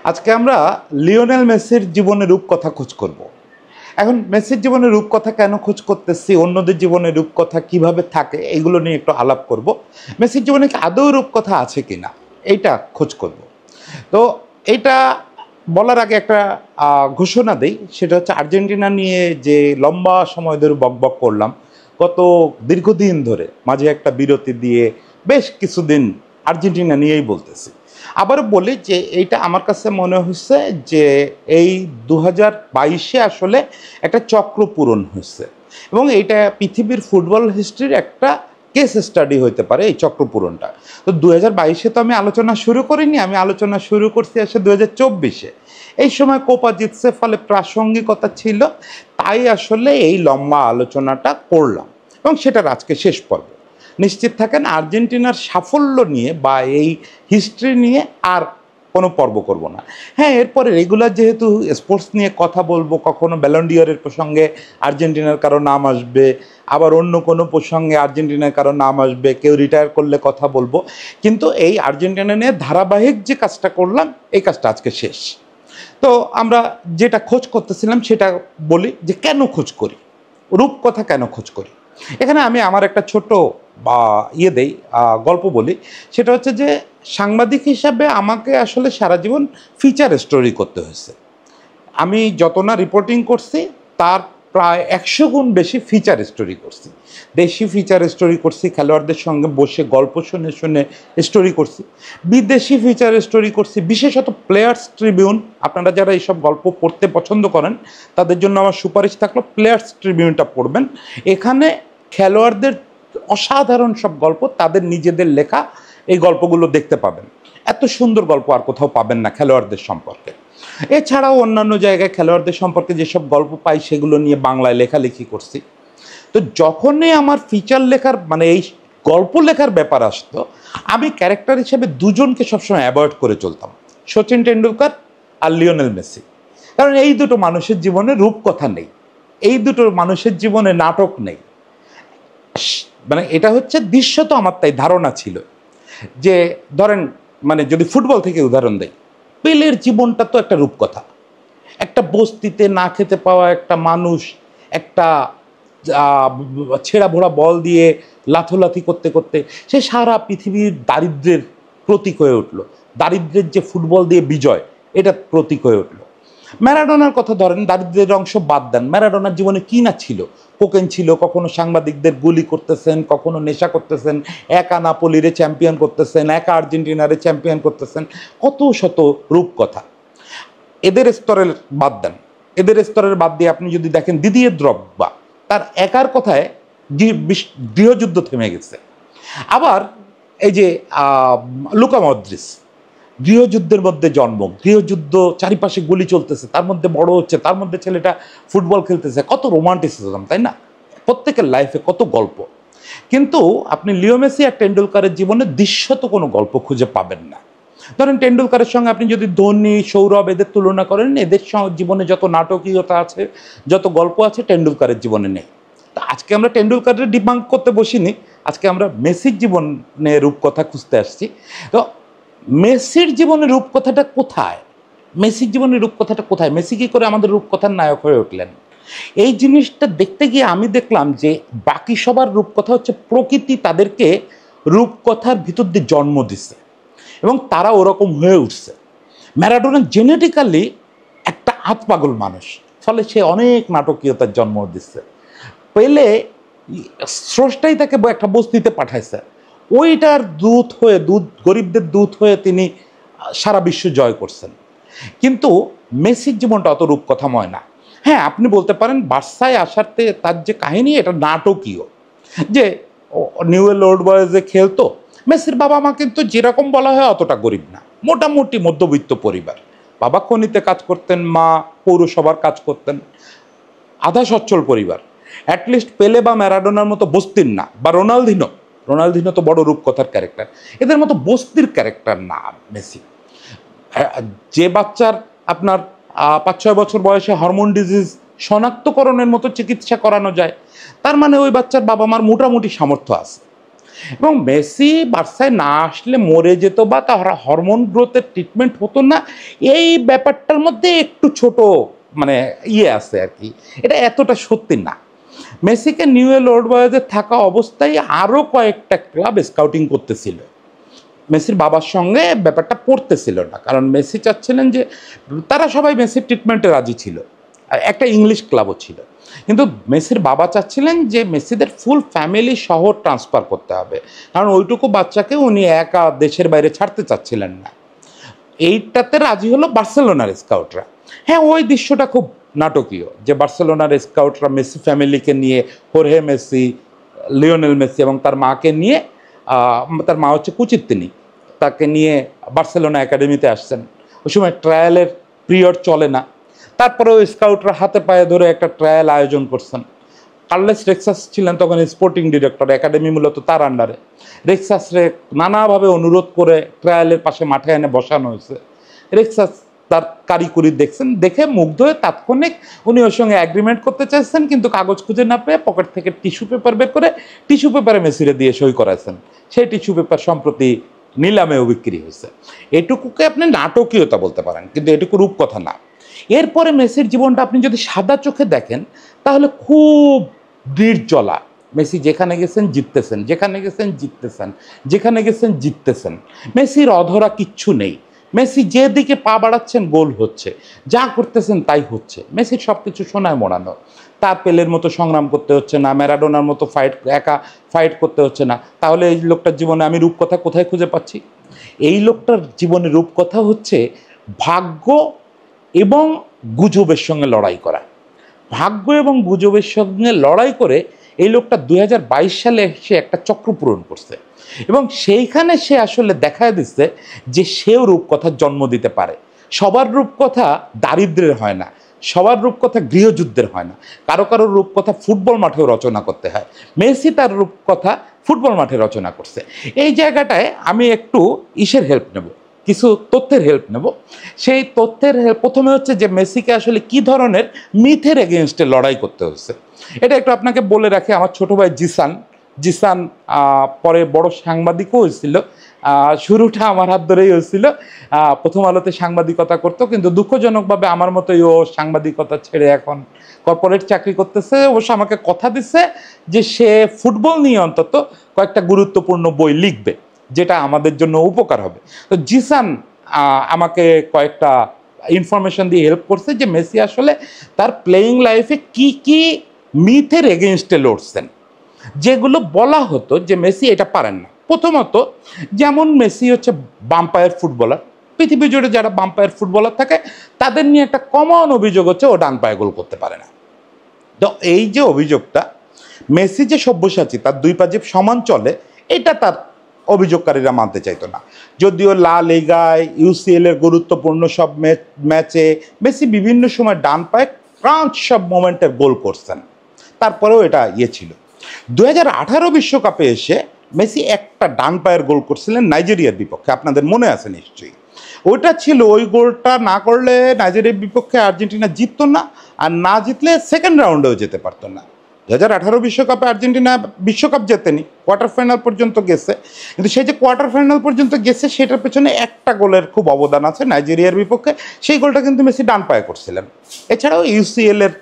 আজকে আমরা লিওনেল মেসির জীবনে রূপকথা খোঁজ করব। এখন মেসির জীবনে রূপকথা কেন খোঁজ করতেছি, অন্যদের জীবনে রূপকথা কিভাবে থাকে, এগুলো নিয়ে একটু আলাপ করব। মেসির জীবনে কি আদৌ রূপকথা আছে কিনা এইটা খোঁজ করব। তো এইটা বলার আগে একটা ঘোষণা দেই, সেটা হচ্ছে আর্জেন্টিনা নিয়ে যে লম্বা সময় ধরে বকবক করলাম, গত দীর্ঘদিন ধরে মাঝে একটা বিরতি দিয়ে বেশ কিছুদিন আর্জেন্টিনা নিয়েই বলতেছি। আবার বলি যে এইটা আমার কাছে মনে হচ্ছে যে এই 2022-এ আসলে একটা চক্র পূরণ হয়েছে এবং এইটা পৃথিবীর ফুটবল হিস্ট্রির একটা কেস স্টাডি হইতে পারে এই চক্র পূরণটা। তো 2022-এ তো আমি আলোচনা শুরু করিনি, আমি আলোচনা শুরু করছি আসে 2024-এ। এই সময় কোপা জিতছে, ফলে প্রাসঙ্গিকতা ছিল, তাই আসলে এই লম্বা আলোচনাটা করলাম এবং সেটার আজকে শেষ পর্ব। নিশ্চিত থাকেন আর্জেন্টিনার সাফল্য নিয়ে বা এই হিস্ট্রি নিয়ে আর কোনো পর্ব করব না। হ্যাঁ, এরপরে রেগুলার যেহেতু স্পোর্টস নিয়ে কথা বলবো, কখনো ব্যালন ডিওরের প্রসঙ্গে আর্জেন্টিনার কারো নাম আসবে, আবার অন্য কোনো প্রসঙ্গে আর্জেন্টিনার কারো নাম আসবে, কেউ রিটায়ার করলে কথা বলবো, কিন্তু এই আর্জেন্টিনা নিয়ে ধারাবাহিক যে কাজটা করলাম এই কাজটা আজকে শেষ। তো আমরা যেটা খোঁজ করতেছিলাম সেটা বলি যে কেন খোঁজ করি, রূপকথা কেন খোঁজ করি। এখানে আমি আমার একটা ছোট বা দেই গল্প বলি। সেটা হচ্ছে যে সাংবাদিক হিসাবে আমাকে আসলে সারা জীবন ফিচার স্টোরি করতে হয়েছে। আমি যত না রিপোর্টিং করছি তার প্রায় 100 গুণ বেশি ফিচার স্টোরি করছি। দেশি ফিচার স্টোরি করছি, খেলোয়াড়দের সঙ্গে বসে গল্প শুনে শুনে স্টোরি করছি। বিদেশি ফিচার স্টোরি করছি, বিশেষত প্লেয়ার্স ট্রিবিউন। আপনারা যারা এইসব গল্প পড়তে পছন্দ করেন তাদের জন্য আমার সুপারিশ থাকলো প্লেয়ার্স ট্রিবিউনটা পড়বেন। এখানে খেলোয়াড়দের অসাধারণ সব গল্প, তাদের নিজেদের লেখা, এই গল্পগুলো দেখতে পাবেন। এত সুন্দর গল্প আর কোথাও পাবেন না খেলোয়াড়দের সম্পর্কে। এছাড়াও অন্যান্য জায়গায় খেলোয়াড়দের সম্পর্কে যেসব গল্প পাই সেগুলো নিয়ে বাংলায় লেখালেখি করছি। তো যখনই আমার ফিচার লেখার মানে এই গল্প লেখার ব্যাপার আসতো, আমি ক্যারেক্টার হিসেবে দুজনকে সবসময় অ্যাভয়েড করে চলতাম, সচিন টেন্ডুলকার আর লিওনেল মেসি। কারণ এই দুটো মানুষের জীবনে রূপকথা নেই, এই দুটো মানুষের জীবনে নাটক নেই। মানে এটা হচ্ছে দৃশ্যত আমার তাই ধারণা ছিল যে ধরেন, মানে যদি ফুটবল থেকে উদাহরণ দেয়, পেলের জীবনটা তো একটা রূপকথা। একটা বস্তিতে না খেতে পাওয়া একটা মানুষ একটা ছেঁড়া ভোড়া বল দিয়ে লাথোলাথি করতে করতে সে সারা পৃথিবীর দারিদ্র্যের প্রতীক হয়ে উঠলো। দারিদ্র্যের যে ফুটবল দিয়ে বিজয়, এটা প্রতীক হয়ে উঠলো। ম্যারাডোনার কথা ধরেন, দারিদ্র্যের অংশ বাদ দেন, ম্যারাডোনার জীবনে কি না ছিল। কোকেন ছিল, কখনো সাংবাদিকদের গুলি করতেছেন, কখনো নেশা করতেছেন, একা নাপোলিরে চ্যাম্পিয়ন করতেছেন, একা আর্জেন্টিনারে চ্যাম্পিয়ন করতেছেন, কত শত রূপকথা। এদের স্তরের বাদ দেন, এদের স্তরের বাদ দিয়ে আপনি যদি দেখেন দিদিয়ের দ্রব্বা, তার একার কথায় গৃহযুদ্ধ থেমে গেছে। আবার এই যে লুকা মদ্রিচ, গৃহযুদ্ধের মধ্যে জন্ম, গৃহযুদ্ধ, চারিপাশে গুলি চলতেছে, তার মধ্যে বড় হচ্ছে, তার মধ্যে ছেলেটা ফুটবল খেলতেছে, কত রোমান্টিসিজম, তাই না? প্রত্যেকের লাইফে কত গল্প। কিন্তু আপনি লিও মেসি আর টেন্ডুলকারের জীবনে দৃশ্যত কোনো গল্প খুঁজে পাবেন না। ধরেন টেন্ডুলকারের সঙ্গে আপনি যদি ধোনি, সৌরভ এদের তুলনা করেন, এদের জীবনে যত নাটকীয়তা আছে, যত গল্প আছে, টেন্ডুলকারের জীবনে নেই। তো আজকে আমরা টেন্ডুলকারের ডিবাঙ্ক করতে বসিনি, আজকে আমরা মেসির জীবনে রূপকথা খুঁজতে আসছি। তো মেসির জীবনে রূপকথাটা কোথায়? মেসির জীবনে রূপকথাটা কোথায়? মেসি কী করে আমাদের রূপকথার নায়ক হয়ে উঠলেন? এই জিনিসটা দেখতে গিয়ে আমি দেখলাম যে বাকি সবার রূপকথা হচ্ছে প্রকৃতি তাদেরকে রূপকথার ভিতর দিয়ে জন্ম দিছে এবং তারা ওরকম হয়ে উঠছে। ম্যারাডোনা জেনেটিক্যালি একটা আতপাগল মানুষ, ফলে সে অনেক নাটকীয়তার জন্ম দিচ্ছে। পেলে স্রষ্টাই তাকে একটা বস্তিতে পাঠাইছে, ওইটার দূত হয়ে, গরিবদের দূত হয়ে তিনি সারা বিশ্ব জয় করছেন। কিন্তু মেসির জীবনটা অত রূপকথাময় না। হ্যাঁ, আপনি বলতে পারেন বার্সায় আসাতে তার যে কাহিনী, এটা নাটকীয়, যে নিউয়েল ওল্ড বয়েজে খেলতো। মেসির বাবা মা কিন্তু যেরকম বলা হয় অতটা গরিব না, মোটামুটি মধ্যবিত্ত পরিবার। বাবা খনিতে কাজ করতেন, মা পৌরসভার কাজ করতেন, আধা সচ্ছল পরিবার। অ্যাটলিস্ট পেলে বা ম্যারাডোনার মতো বস্তির না, বা রোনালদিনো তো বড় রূপকথার ক্যারেক্টার, এদের মতো বস্তির ক্যারেক্টার না মেসি। যে বাচ্চার আপনার 5-6 বছর বয়সে হরমোন ডিজিজ শনাক্তকরণের মতো চিকিৎসা করানো যায়, তার মানে ওই বাচ্চার বাবা মার মোটামুটি সামর্থ্য আছে। এবং মেসি বার্সায় না আসলে মরে যেত বা তার হরমোন গ্রোথের ট্রিটমেন্ট হতো না, এই ব্যাপারটার মধ্যে একটু ছোট মানে আছে আর কি, এটা এতটা সত্যি না। মেসিকে নিউয়েল ওল্ড বয়েজে থাকা অবস্থায় আরও কয়েকটা ক্লাব স্কাউটিং করতেছিল, মেসির বাবার সঙ্গে ব্যাপারটা পড়তেছিল না, কারণ মেসি চাচ্ছিলেন যে তারা সবাই মেসির ট্রিটমেন্টে রাজি ছিল, একটা ইংলিশ ক্লাবও ছিল, কিন্তু মেসির বাবা চাচ্ছিলেন যে মেসিদের ফুল ফ্যামিলি শহর ট্রান্সফার করতে হবে, কারণ ওইটুকু বাচ্চাকে উনি একা দেশের বাইরে ছাড়তে চাচ্ছিলেন না। এইটাতে রাজি হলো বার্সেলোনার স্কাউটরা। হ্যাঁ, ওই দৃশ্যটা খুব নাটকীয় যে বার্সেলোনার স্কাউটরা মেসি ফ্যামিলিকে নিয়ে, হোর্হে মেসি, লিওনেল মেসি এবং তার মাকে নিয়ে, তার মা হচ্ছে কুচিত্তিনি, তাকে নিয়ে বার্সেলোনা একাডেমিতে আসছেন। ওই সময় ট্রায়ালের পিরিয়ড চলে না, তারপরেও স্কাউটরা হাতে পায়ে ধরে একটা ট্রায়াল আয়োজন করছেন। কার্লেস রেক্সাস ছিলেন তখন স্পোর্টিং ডিরেক্টর, একাডেমি মূলত তার আন্ডারে। রেক্সাসরে নানাভাবে অনুরোধ করে ট্রায়ালের পাশে মাঠে এনে বসানো হয়েছে। রেক্সাস তার কারিকুরি দেখছেন, দেখে মুগ্ধ হয়ে তাৎক্ষণিক উনি ওর সঙ্গে অ্যাগ্রিমেন্ট করতে চাইছেন, কিন্তু কাগজ খুঁজে না পেয়ে পকেট থেকে টিস্যু পেপার বের করে টিস্যু পেপারে মেসিরে দিয়ে সই করাইছেন। সেই টিস্যু পেপার সম্প্রতি নিলামেও বিক্রি হয়েছে। এটুকুকে আপনি নাটকীয়তা বলতে পারেন, কিন্তু এটুকু রূপকথা না। এরপরে মেসির জীবনটা আপনি যদি সাদা চোখে দেখেন তাহলে খুব নির্জলা। মেসি যেখানে গেছেন জিততেছেন, যেখানে গেছেন জিততেছেন, যেখানে গেছেন জিততেছেন। মেসির অধরা কিচ্ছু নেই, মেসি যেদিকে পা বাড়াচ্ছেন গোল হচ্ছে, যা করতেছেন তাই হচ্ছে। মেসির সব কিছু সোনায় মোড়ানো, তার পেলের মতো সংগ্রাম করতে হচ্ছে না, ম্যারাডোনার মতো একা ফাইট করতে হচ্ছে না। তাহলে এই লোকটার জীবনে আমি রূপকথা কোথায় খুঁজে পাচ্ছি? এই লোকটার জীবনে রূপকথা হচ্ছে ভাগ্য এবং গুজবের সঙ্গে লড়াই করা। ভাগ্য এবং গুজবের সঙ্গে লড়াই করে এই লোকটা 2022 সালে সে একটা চক্র পূরণ করছে, এবং সেইখানে সে আসলে দেখায় দিচ্ছে যে সেও রূপকথার জন্ম দিতে পারে। সবার রূপকথা দারিদ্র্যের হয় না, সবার রূপকথা গৃহযুদ্ধের হয় না, কারো কারো রূপকথা ফুটবল মাঠেও রচনা করতে হয়। মেসি তার রূপকথা ফুটবল মাঠে রচনা করছে। এই জায়গাটায় আমি একটু হেল্প নেব, কিছু তথ্যের হেল্প নেব। সেই তথ্যের প্রথমে হচ্ছে যে মেসিকে আসলে কি ধরনের মিথের এগেনস্টে লড়াই করতে হচ্ছে, এটা একটু আপনাকে বলে রাখি। আমার ছোট ভাই জিসান পরে বড় সাংবাদিকও হয়েছিল, শুরুটা আমার হাত ধরেই হয়েছিল। প্রথম আলোতে সাংবাদিকতা করতো, কিন্তু দুঃখজনকভাবে আমার মতোই ও সাংবাদিকতা ছেড়ে এখন কর্পোরেট চাকরি করতেছে। অবশ্য আমাকে কথা দিচ্ছে যে সে ফুটবল নিয়ে অন্তত কয়েকটা গুরুত্বপূর্ণ বই লিখবে, যেটা আমাদের জন্য উপকার হবে। তো জিসান আমাকে কয়েকটা ইনফরমেশন দিয়ে হেল্প করছে যে মেসি আসলে তার প্লেয়িং লাইফে কি কি মিথের এগেনস্টে লড়ছেন, যেগুলো বলা হতো যে মেসি এটা পারেন না। প্রথমত, যেমন মেসি হচ্ছে বাম্পায়ার ফুটবলার, পৃথিবী জুড়ে যারা বাম্পায়ার ফুটবলার থাকে তাদের নিয়ে একটা কমন অভিযোগ হচ্ছে ও ডান পায়ে গোল করতে পারে না। তো এই যে অভিযোগটা, মেসি যে সব্যসাচী, তার দুই পা যে সমান চলে, এটা তার অভিযোগকারীরা মানতে চাইতো না। যদিও লা লিগায়, ইউসিএল এর গুরুত্বপূর্ণ সব ম্যাচে মেসি বিভিন্ন সময় ডান পায়ে ক্রাঞ্চ সব মোমেন্টের গোল করছেন, তারপরেও এটা ছিল। 2018 বিশ্বকাপে এসে মেসি একটা ডান পায়ের গোল করছিলেন নাইজেরিয়ার বিপক্ষে, আপনাদের মনে আছে নিশ্চয়ই। ওইটা ছিল, ওই গোলটা না করলে নাইজেরিয়ার বিপক্ষে আর্জেন্টিনা জিততো না, আর না জিতলে সেকেন্ড রাউন্ডেও যেতে পারতো না। 2018 বিশ্বকাপে আর্জেন্টিনা বিশ্বকাপ জেতেনি, কোয়ার্টার ফাইনাল পর্যন্ত গেছে, কিন্তু সেই যে কোয়ার্টার ফাইনাল পর্যন্ত গেছে সেটার পেছনে একটা গোলের খুব অবদান আছে নাইজেরিয়ার বিপক্ষে। সেই গোলটা কিন্তু মেসি ডান পায়ে করছিলেন। এছাড়াও ইউসিএল এর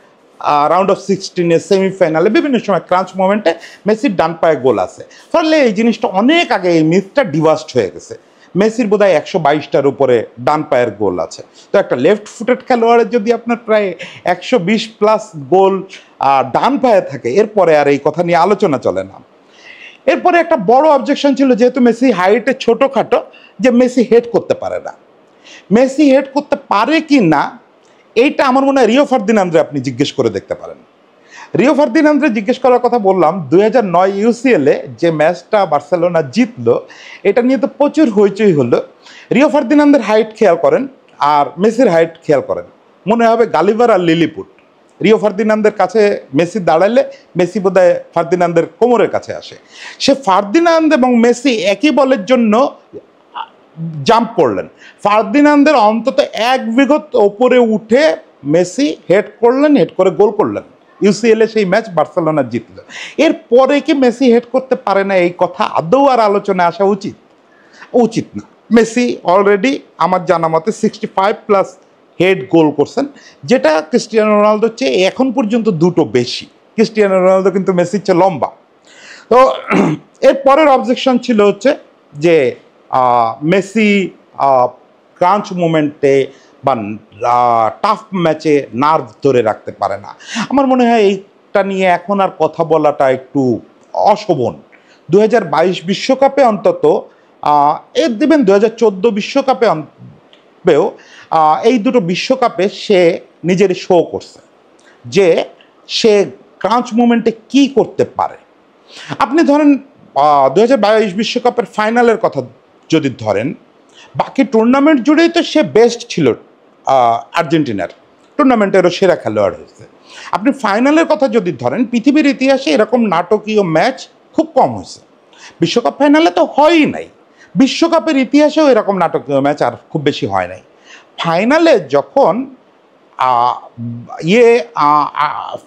রাউন্ড অফ 16-এ সেমিফাইনালে বিভিন্ন সময় ক্রাঞ্চ মোমেন্টে মেসির ডান পায়ে গোল আছে। ফলে এই জিনিসটা অনেক আগে, এই মিথটা ডিভাস্ট হয়ে গেছে। মেসির বোধহয় 122টার উপরে ডান পায়ের গোল আছে। তো একটা লেফট ফুটেড খেলোয়াড়ের যদি আপনার প্রায় 120+ গোল ডান পায়ে থাকে, এরপরে আর এই কথা নিয়ে আলোচনা চলে না। এরপরে একটা বড় অবজেকশন ছিল, যেহেতু মেসি হাইটে ছোটোখাটো, যে মেসি হেড করতে পারে না। মেসি হেড করতে পারে কি না, এইটা আমার মনে হয় রিও ফার্দিনান্ডে আপনি জিজ্ঞেস করে দেখতে পারেন। রিও ফার্দিনান্ডে জিজ্ঞেস করার কথা বললাম, 2009 ইউসিএলে যে ম্যাচটা বার্সেলোনা জিতলো, এটা নিয়ে তো প্রচুর হইচই হলো। রিও ফার্দিনান্ডের হাইট খেয়াল করেন আর মেসির হাইট খেয়াল করেন, মনে হবে গালিভার আর লিলিপুট। রিও ফার্দিনান্ডের কাছে মেসি দাঁড়ালে মেসি বোধহয় ফার্দিনান্ডের কোমরের কাছে আসে। সে ফার্দিনান্ড এবং মেসি একই বলের জন্য জাম্প করলেন, ফার্দিনান্ডের অন্তত 1 বিঘত ওপরে উঠে মেসি হেড করলেন, হেড করে গোল করলেন। ইউসিএল এ সেই ম্যাচ বার্সেলোনা জিতল। এরপরে কি মেসি হেড করতে পারে না, এই কথা আদৌ আর আলোচনায় আসা উচিত? উচিত না। মেসি অলরেডি আমার জানা মতে 65+ হেড গোল করছেন, যেটা ক্রিস্টিয়ানো রোনালদোর চেয়ে এখন পর্যন্ত 2টো বেশি। ক্রিস্টিয়ানো রোনালদো কিন্তু মেসির চেয়ে লম্বা। তো এর পরের অবজেকশন ছিল হচ্ছে যে মেসি ক্রাঞ্চ মোমেন্টে বা টাফ ম্যাচে নার্ভ ধরে রাখতে পারে না। আমার মনে হয় এইটা নিয়ে এখন আর কথা বলাটা একটু অশোভন। 2022 বিশ্বকাপে অন্তত এর দেবেন 2014 বিশ্বকাপেও এই দুটো বিশ্বকাপে সে নিজের শো করছে যে সে ক্রাঞ্চ মোমেন্টে কি করতে পারে। আপনি ধরেন 2022 বিশ্বকাপের ফাইনালের কথা যদি ধরেন, বাকি টুর্নামেন্ট জুড়েই তো সে বেস্ট ছিল, আর্জেন্টিনার টুর্নামেন্টেরও সেরা খেলোয়াড় হয়েছে। আপনি ফাইনালের কথা যদি ধরেন, পৃথিবীর ইতিহাসে এরকম নাটকীয় ম্যাচ খুব কম হয়েছে। বিশ্বকাপ ফাইনালে তো হয়ই নাই, বিশ্বকাপের ইতিহাসেও এরকম নাটকীয় ম্যাচ আর খুব বেশি হয় নাই। ফাইনালে যখন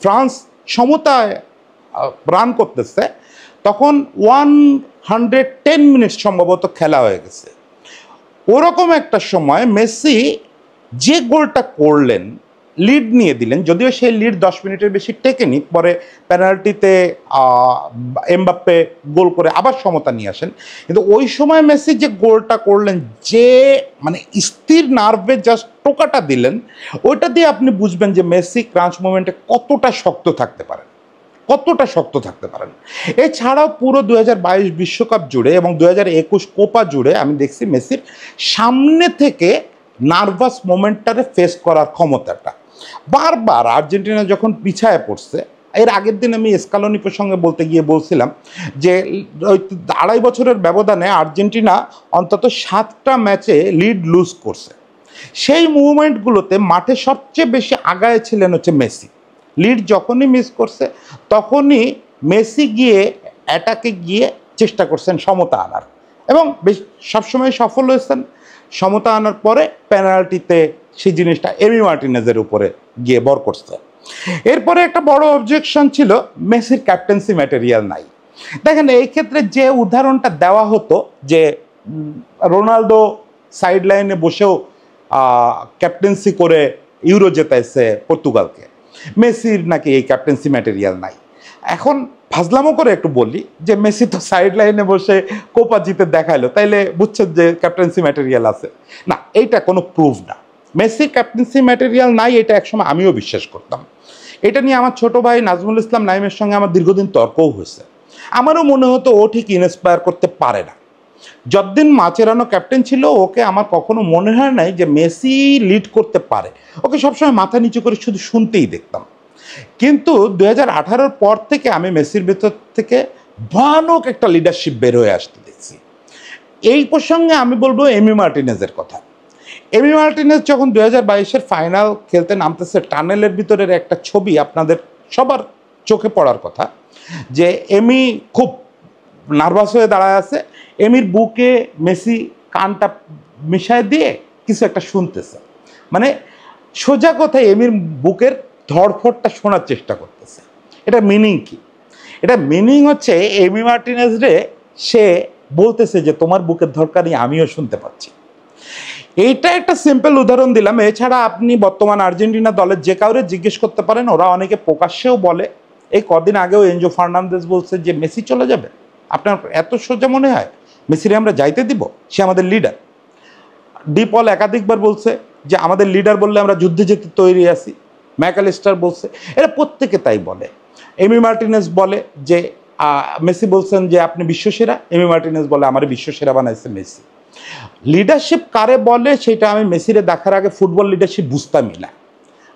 ফ্রান্স সমতায় রান করতেছে, তখন 110 মিনিট সম্ভবত খেলা হয়ে গেছে। ওরকম একটা সময় মেসি যে গোলটা করলেন, লিড নিয়ে দিলেন, যদিও সেই লিড 10 মিনিটের বেশি টেকেনি, পরে পেনাল্টিতে এমবাপ্পে গোল করে আবার সমতা নিয়ে আসেন। কিন্তু ওই সময় মেসি যে গোলটা করলেন, যে মানে স্থির নার্ভে জাস্ট টোকাটা দিলেন, ওইটা দিয়ে আপনি বুঝবেন যে মেসি ক্রাঞ্চ মোমেন্টে কতটা শক্ত থাকতে পারেন, কতটা শক্ত থাকতে পারেন। এছাড়াও পুরো 2022 বিশ্বকাপ জুড়ে এবং 2021 কোপা জুড়ে আমি দেখছি মেসির সামনে থেকে নার্ভাস মোমেন্টটারে ফেস করার ক্ষমতাটা। বারবার আর্জেন্টিনা যখন পিছায় পড়ছে, এর আগের দিন আমি স্কালোনি প্রসঙ্গে বলতে গিয়ে বলছিলাম যে 2.5 বছরের ব্যবধানে আর্জেন্টিনা অন্তত 7টা ম্যাচে লিড লুজ করছে। সেই মুভমেন্টগুলোতে মাঠে সবচেয়ে বেশি আগায় ছিলেন হচ্ছে মেসি। লিড যখনই মিস করছে তখনই মেসি গিয়ে অ্যাটাকে গিয়ে চেষ্টা করছেন সমতা আনার, এবং বেশ সবসময় সফল হয়েছেন। সমতা আনার পরে পেনাল্টিতে সেই জিনিসটা এমি মার্টিনেজের উপরে গিয়ে বর করছে। এরপরে একটা বড় অবজেকশন ছিল মেসির ক্যাপ্টেন্সি ম্যাটেরিয়াল নাই। দেখেন, এই ক্ষেত্রে যে উদাহরণটা দেওয়া হতো যে রোনালদো সাইড লাইনে বসেও ক্যাপ্টেন্সি করে ইউরো জেতাইছে পর্তুগালকে, মেসির নাকি এই ক্যাপ্টেন্সি ম্যাটেরিয়াল নাই। এখন ফাজলামো করে একটু বলি যে মেসি তো সাইড লাইনে বসে কোপা জিতে দেখাইলো, তাইলে বুঝছেন যে ক্যাপ্টেন্সি ম্যাটেরিয়াল আছে। না, এইটা কোনো প্রুফ না। মেসির ক্যাপ্টেন্সি ম্যাটেরিয়াল নাই, এটা একসময় আমিও বিশ্বাস করতাম। এটা নিয়ে আমার ছোট ভাই নাজমুল ইসলাম নাইমের সঙ্গে আমার দীর্ঘদিন তর্কও হয়েছে। আমারও মনে হতো ও ঠিক ইন্সপায়ার করতে পারে না। যতদিন মাচেরানো ক্যাপ্টেন ছিল, ওকে আমার কখনো মনে হয় নাই যে মেসি লিড করতে পারে। ওকে সবসময় মাথা নিচু করে শুধু শুনতেই দেখতাম। কিন্তু 2018-র পর থেকে আমি মেসির ভেতর থেকে ভয়ানক একটা লিডারশিপ বের হয়ে আসতে দেখছি। এই প্রসঙ্গে আমি বলবো এমি মার্টিনেজের কথা। এমি মার্টিনেজ যখন 2022-এর ফাইনাল খেলতে নামতেছে, টানেলের ভিতরের একটা ছবি আপনাদের সবার চোখে পড়ার কথা, যে এমি খুব নার্ভাস হয়ে দাঁড়ায় আছে, এমির বুকে মেসি কানটা মিশায় দিয়ে কিছু একটা শুনতেছে। মানে সোজা কথায় এমির বুকের ধড়ফড়টা শোনার চেষ্টা করতেছে। এটা মিনিং কি? এটা মিনিং হচ্ছে এমি মার্টিনেজ রে সে বলতেছে যে তোমার বুকের ধড়কানি আমিও শুনতে পাচ্ছি। এইটা একটা সিম্পল উদাহরণ দিলাম। এছাড়া আপনি বর্তমান আর্জেন্টিনা দলের যে কাউরে জিজ্ঞেস করতে পারেন, ওরা অনেকে প্রকাশ্যেও বলে। এই কদিন আগেও এনজো ফার্নান্দেজ বলছে যে মেসি চলে যাবে। আপনার এত সোজা মনে হয় মেসিরে আমরা যাইতে দিব? সে আমাদের লিডার। ডিপল একাধিকবার বলছে যে আমাদের লিডার বললে আমরা যুদ্ধে যেতে তৈরি আছি। ম্যাকালিস্টার বলছে, এরা প্রত্যেকে তাই বলে। এমি মার্টিনেজ বলে যে মেসি বলছেন যে আপনি বিশ্বসেরা, এমি মার্টিনেজ বলে আমার বিশ্বসেরা বানাইছে মেসি। লিডারশিপ কারে বলে সেটা আমি মেসিরে দেখার আগে ফুটবল লিডারশিপ বুঝতামই না।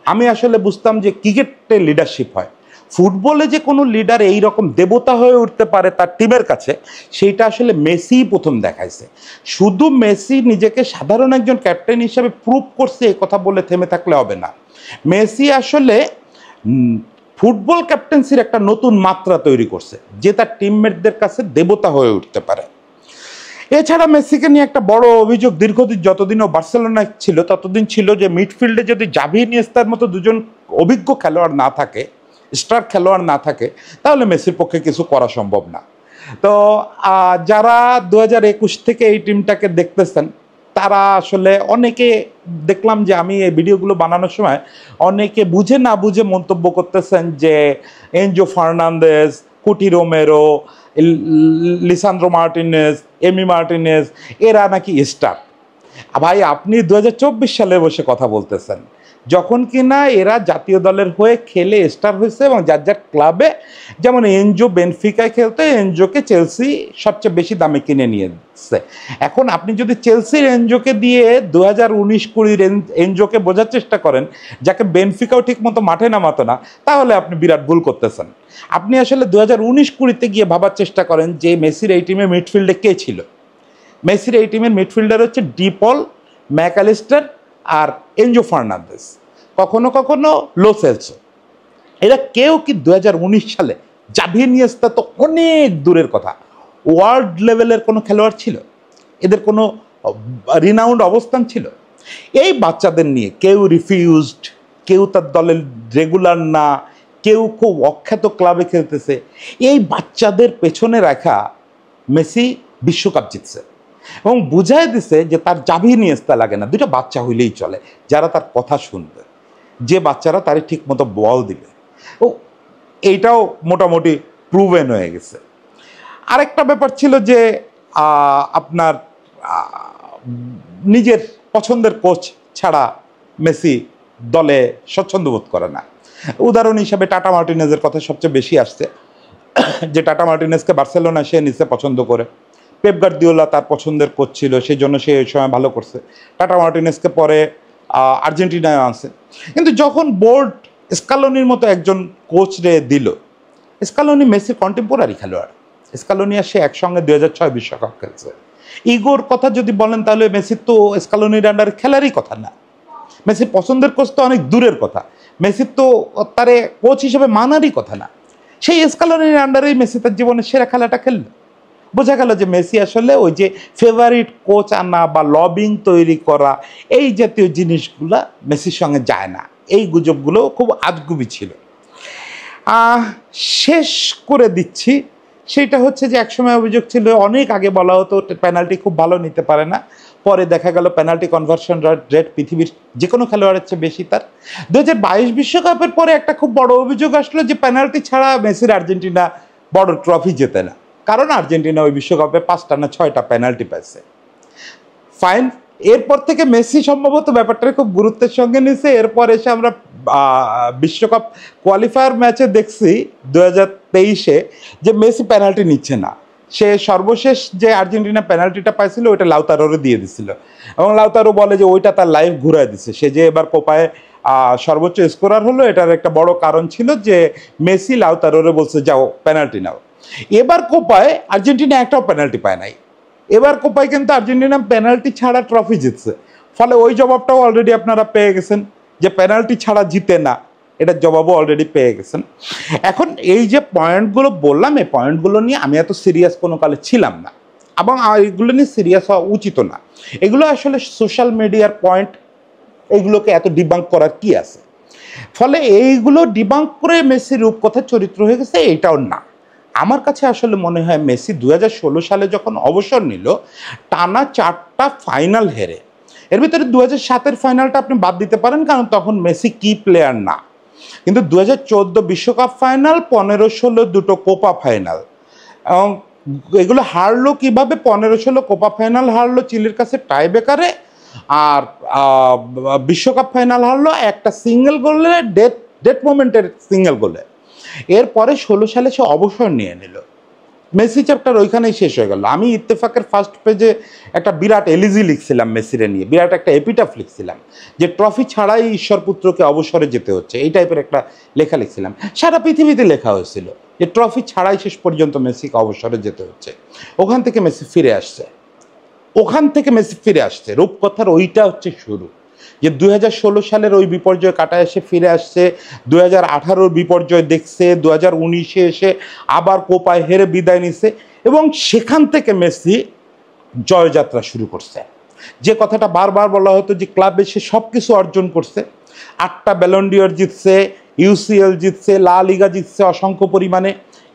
আমি আসলে বুঝতাম যে ক্রিকেটে লিডারশিপ হয়। ফুটবলে যে কোনো লিডার এই রকম দেবতা হয়ে উঠতে পারে তার টিমের কাছে, সেইটা আসলে মেসিই প্রথম দেখাইছে। শুধু মেসি নিজেকে সাধারণ একজন ক্যাপ্টেন হিসাবে প্রুভ করছে, এই কথা বলে থেমে থাকলে হবে না। মেসি আসলে ফুটবল ক্যাপ্টেন্সির একটা নতুন মাত্রা তৈরি করছে, যে তার টিমমেটদের কাছে দেবতা হয়ে উঠতে পারে। এছাড়া মেসিকে নিয়ে একটা বড় অভিযোগ দীর্ঘদিন, যতদিনও বার্সেলোনায় ছিল ততদিন ছিল যে মিডফিল্ডে যদি জাভি ইনিয়েস্তার মতো দুজন অভিজ্ঞ খেলোয়াড় না থাকে, স্টার খেলোয়াড় না থাকে তাহলে মেসির পক্ষে কিছু করা সম্ভব না। তো যারা 2021 থেকে এই টিমটাকে দেখতেছেন তারা আসলে অনেকে দেখলাম যে আমি এই ভিডিওগুলো বানানোর সময় অনেকে বুঝে না বুঝে মন্তব্য করতেছেন যে Enzo Fernandez, Cuti Romero, Lisandro Martinez, Emi Martinez এরা নাকি স্টার। ভাই আপনি 2024 সালে বসে কথা বলতেছেন, যখন কিনা এরা জাতীয় দলের হয়ে খেলে স্টার হয়েছে এবং যার যার ক্লাবে, যেমন এনজো বেনফিকায় খেলতে, এনজোকে চেলসি সবচেয়ে বেশি দামে কিনে নিয়েছে। এখন আপনি যদি চেলসির এনজোকে দিয়ে 2019-20 এনজোকে বোঝার চেষ্টা করেন, যাকে বেনফিকাও ঠিক মতো মাঠে নামাতো না, তাহলে আপনি বিরাট ভুল করতেছেন। আপনি আসলে 2019-20 গিয়ে ভাবার চেষ্টা করেন যে মেসির এই টিমে মিডফিল্ডে কে ছিল। মেসির এই টিমের মিডফিল্ডার হচ্ছে ডিপল, ম্যাকঅ্যালিস্টার আর এনজো ফার্নান্দেজ, কখনো কখনো লো সেলসো। এরা কেউ কি 2019 সালে, জাভি ইনিয়েস্তা তো অনেক দূরের কথা, ওয়ার্ল্ড লেভেলের কোনো খেলোয়াড় ছিল? এদের কোনো রিনাউন্ড অবস্থান ছিল? এই বাচ্চাদের নিয়ে কেউ রিফিউজড, কেউ তার দলের রেগুলার না, কেউ খুব অখ্যাত ক্লাবে খেলতেছে। এই বাচ্চাদের পেছনে রাখা মেসি বিশ্বকাপ জিতছে এবং বুঝাই দিছে যে তার জাভি ইনিয়েস্তা লাগে না, দুটো বাচ্চা হইলেই চলে যারা তার কথা শুনবে, যে বাচ্চারা তারে ঠিক মতো বল দিবে। ও এইটাও মোটামুটি প্রুভেন হয়ে গেছে। আরেকটা ব্যাপার ছিল যে আপনার নিজের পছন্দের কোচ ছাড়া মেসি দলে স্বচ্ছন্দ বোধ করে না। উদাহরণ হিসাবে টাটা মার্টিনেজের কথা সবচেয়ে বেশি আসছে, যে টাটা মার্টিনেজকে বার্সেলোনা সে নিচে পছন্দ করে। পেপ গার্দিওলা তার পছন্দের কোচ ছিল, সেই জন্য সে ওই সময় ভালো করছে। টাটা মার্টিনেজকে পরে আর্জেন্টিনায় আনছে। কিন্তু যখন বোর্ড স্কালোনির মতো একজন কোচ রে দিল, স্কালোনি মেসির কন্টেম্পোরারি খেলোয়াড়, স্কালোনি আর সে একসঙ্গে 2006 বিশ্বকাপ খেলছে। ইগোর কথা যদি বলেন তাহলে মেসির তো স্কালোনির আন্ডারে খেলারই কথা না। মেসির পছন্দের কোচ তো অনেক দূরের কথা, মেসির তো তারে কোচ হিসেবে মানারই কথা না। সেই স্কালোনির আন্ডারেই মেসি তার জীবনের সেরা খেলাটা খেললো। বোঝা গেল যে মেসি আসলে ওই যে ফেভারিট কোচ আনা বা লবিং তৈরি করা এই জাতীয় জিনিসগুলা মেসির সঙ্গে যায় না। এই গুজবগুলো খুব আজগুবি ছিল। শেষ করে দিচ্ছি, সেটা হচ্ছে যে একসময় অভিযোগ ছিল, অনেক আগে বলা হতো পেনাল্টি খুব ভালো নিতে পারে না, পরে দেখা গেল পেনাল্টি কনভার্সন রেট পৃথিবীর যে কোনো খেলোয়াড়ের চেয়ে বেশি তার। 2022 বিশ্বকাপের পরে একটা খুব বড় অভিযোগ আসলো যে পেনাল্টি ছাড়া মেসির আর্জেন্টিনা বড় ট্রফি জেতে না, কারণ আর্জেন্টিনা ওই বিশ্বকাপে 5টা না 6টা পেনাল্টি পাইছে। ফাইন, এরপর থেকে মেসি সম্ভবত ব্যাপারটা খুব গুরুত্বের সঙ্গে নিয়েছে। এরপর এসে আমরা বিশ্বকাপ কোয়ালিফায়ার ম্যাচে দেখছি 2023-এ যে মেসি পেনাল্টি নিচ্ছে না। সে সর্বশেষ যে আর্জেন্টিনা পেনাল্টিটা পাইছিল ওইটা লাউতারোরে দিয়ে দিছিল এবং লাউতারো বলে যে ওইটা তার লাইফ ঘুরায় দিছে। সে যে এবার কোপায় সর্বোচ্চ স্কোরার হলো, এটার একটা বড় কারণ ছিল যে মেসি লাউতারোরে বলছে যাও পেনাল্টি নাও। এবার কোপায় আর্জেন্টিনা একটাও পেনাল্টি পায় নাই। এবার কোপায় কিন্তু আর্জেন্টিনা পেনাল্টি ছাড়া ট্রফি জিতছে। ফলে ওই জবাবটাও অলরেডি আপনারা পেয়ে গেছেন যে পেনাল্টি ছাড়া জিতে না, এটার জবাবও অলরেডি পেয়ে গেছেন। এখন এই যে পয়েন্টগুলো বললাম, এই পয়েন্টগুলো নিয়ে আমি এত সিরিয়াস কোনো কালে ছিলাম না এবং এগুলো নিয়ে সিরিয়াস হওয়া উচিত না। এগুলো আসলে সোশ্যাল মিডিয়ার পয়েন্ট, এইগুলোকে এত ডিবাঙ্ক করার কি আছে? ফলে এইগুলো ডিবাঙ্ক করে মেসির রূপকথা চরিত্র হয়ে গেছে, এইটাও না। আমার কাছে আসলে মনে হয় মেসি 2016 সালে যখন অবসর নিল, টানা 4টা ফাইনাল হেরে, এর ভিতরে 2007-এর ফাইনালটা আপনি বাদ দিতে পারেন কারণ তখন মেসি কি প্লেয়ার না, কিন্তু 2014 বিশ্বকাপ ফাইনাল, 15-16 দুটো কোপা ফাইনাল, এবং এগুলো হারলো কিভাবে? 15-16 কোপা ফাইনাল হারলো চিলির কাছে টাই ব্রেকারে, আর বিশ্বকাপ ফাইনাল হারলো একটা সিঙ্গেল গোলে, ডেথ মোমেন্টের সিঙ্গেল গোলে। এরপরে 16 সালে সে অবসর নিয়ে নিল। মেসি চ্যাপ্টার ওইখানেই শেষ হয়ে গেল। আমি ইত্তেফাকের ফার্স্ট পেজে একটা বিরাট এলিজি লিখছিলাম মেসিরে নিয়ে, বিরাট একটা এপিটাফ লিখছিলাম যে ট্রফি ছাড়াই ঈশ্বরপুত্রকে অবসরে যেতে হচ্ছে, এই টাইপের একটা লেখা লিখছিলাম। সারা পৃথিবীতে লেখা হয়েছিল যে ট্রফি ছাড়াই শেষ পর্যন্ত মেসিকে অবসরে যেতে হচ্ছে। ওখান থেকে মেসি ফিরে আসছে, রূপকথার ওইটা হচ্ছে শুরু। যে 2016 সালের ওই বিপর্যয় কাটায় এসে ফিরে আসছে, 2018-র বিপর্যয় দেখছে, 2019-এ এসে আবার কোপায় হেরে বিদায় নিছে এবং সেখান থেকে মেসি জয়যাত্রা শুরু করছে। যে কথাটা বারবার বলা হতো যে ক্লাবে সে সব কিছু অর্জন করছে, 8টা ব্যালন ডিওর জিতছে, ইউসিএল জিতছে, লা লিগা জিতছে অসংখ্য পরিমাণে,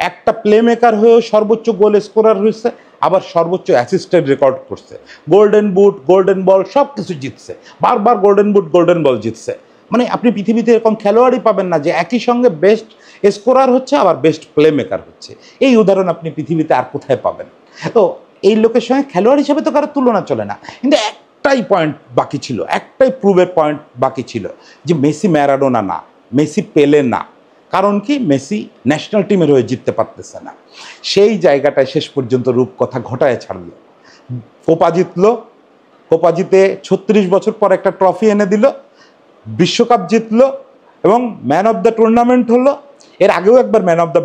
একটা প্লে মেকার হয়েও সর্বোচ্চ গোল স্কোরার হয়েছে, আবার সর্বোচ্চ অ্যাসিস্টেন্ট রেকর্ড করছে, গোল্ডেন বুট, গোল্ডেন বল সব কিছু জিতছে, বারবার গোল্ডেন বুট, গোল্ডেন বল জিতছে। মানে আপনি পৃথিবীতে এরকম খেলোয়াড়ই পাবেন না যে একই সঙ্গে বেস্ট স্কোরার হচ্ছে আবার বেস্ট প্লে মেকার হচ্ছে। এই উদাহরণ আপনি পৃথিবীতে আর কোথায় পাবেন? তো এই লোকের সঙ্গে খেলোয়াড় হিসেবে তো কারো তুলনা চলে না। কিন্তু একটাই পয়েন্ট বাকি ছিল, একটাই প্রুভের পয়েন্ট বাকি ছিল যে মেসি ম্যারাডোনা না, মেসি পেলে না। কারণ কি? মেসি ন্যাশনাল টিমের হয়ে জিততে পারতেছে না। সেই জায়গাটায় শেষ পর্যন্ত রূপকথা ঘটায় ছাড়লো। কোপা জিতলো, কোপা জিতে 36 বছর পর একটা ট্রফি এনে দিল, বিশ্বকাপ জিতলো এবং ম্যান অফ দ্য টুর্নামেন্ট হলো। এর আগেও একবার ম্যান অফ দ্য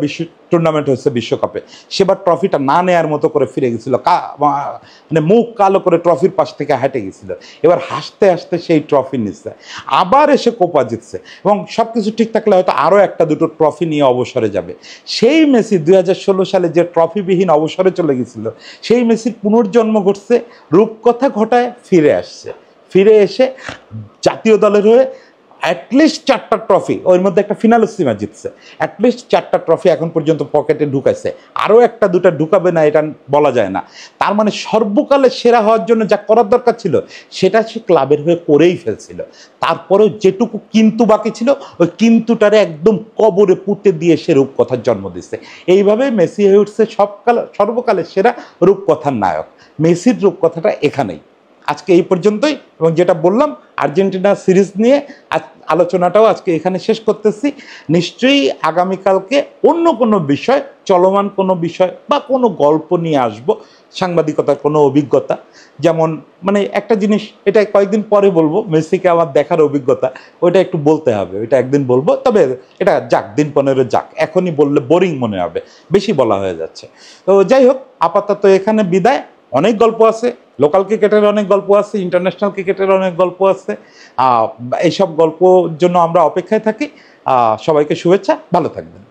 টুর্নামেন্ট হয়েছে বিশ্বকাপে, সেবার ট্রফিটা না নেয়ার মতো করে ফিরে গেছিল, মানে মুখ কালো করে ট্রফির পাশ থেকে হেঁটে গেছিল। এবার হাসতে হাসতে সেই ট্রফি নিচ্ছে, আবার এসে কোপা জিতছে এবং সব কিছু ঠিক থাকলে হয়তো আরও একটা দুটো ট্রফি নিয়ে অবসরে যাবে। সেই মেসি 2016 সালে যে ট্রফিবিহীন অবসরে চলে গেছিল, সেই মেসির পুনর্জন্ম ঘটছে, রূপকথা ঘটায় ফিরে আসছে। ফিরে এসে জাতীয় দলের হয়ে অ্যাটলিস্ট 4টা ট্রফি, ওর মধ্যে একটা ফিনালিসিমা জিতছে, অ্যাটলিস্ট 4টা ট্রফি এখন পর্যন্ত পকেটে ঢুকাইছে, আরও একটা দুটা ঢুকাবে না এটা বলা যায় না। তার মানে সর্বকালে সেরা হওয়ার জন্য যা করার দরকার ছিল সেটা সে ক্লাবের হয়ে করেই ফেলছিল। তারপরেও যেটুকু কিন্তু বাকি ছিল ওই কিন্তুটারে একদম কবরে পুঁতে দিয়ে সে রূপকথার জন্ম দিচ্ছে। এইভাবে মেসি হয়ে উঠছে সর্বকালের সেরা রূপকথার নায়ক। মেসির রূপকথাটা এখানেই। আজকে এই পর্যন্তই, এবং যেটা বললাম আর্জেন্টিনা সিরিজ নিয়ে আলোচনাটাও আজকে এখানে শেষ করতেছি। নিশ্চয়ই আগামীকালকে অন্য কোনো বিষয়, চলমান কোনো বিষয় বা কোনো গল্প নিয়ে আসব, সাংবাদিকতার কোনো অভিজ্ঞতা। যেমন মানে একটা জিনিস, এটা কয়েকদিন পরে বলবো, মেসিকে আমার দেখার অভিজ্ঞতা, ওইটা একটু বলতে হবে, ওইটা একদিন বলবো। তবে এটা যাক, দিন 15 যাক, এখনই বললে বোরিং মনে হবে, বেশি বলা হয়ে যাচ্ছে। তো যাই হোক, আপাতত এখানে বিদায়। অনেক গল্প আছে, লোকাল ক্রিকেটের অনেক গল্প আছে, ইন্টারন্যাশনাল ক্রিকেটের অনেক গল্প আছে। এইসব গল্পর জন্য আমরা অপেক্ষায় থাকি। সবাইকে শুভেচ্ছা, ভালো থাকবেন।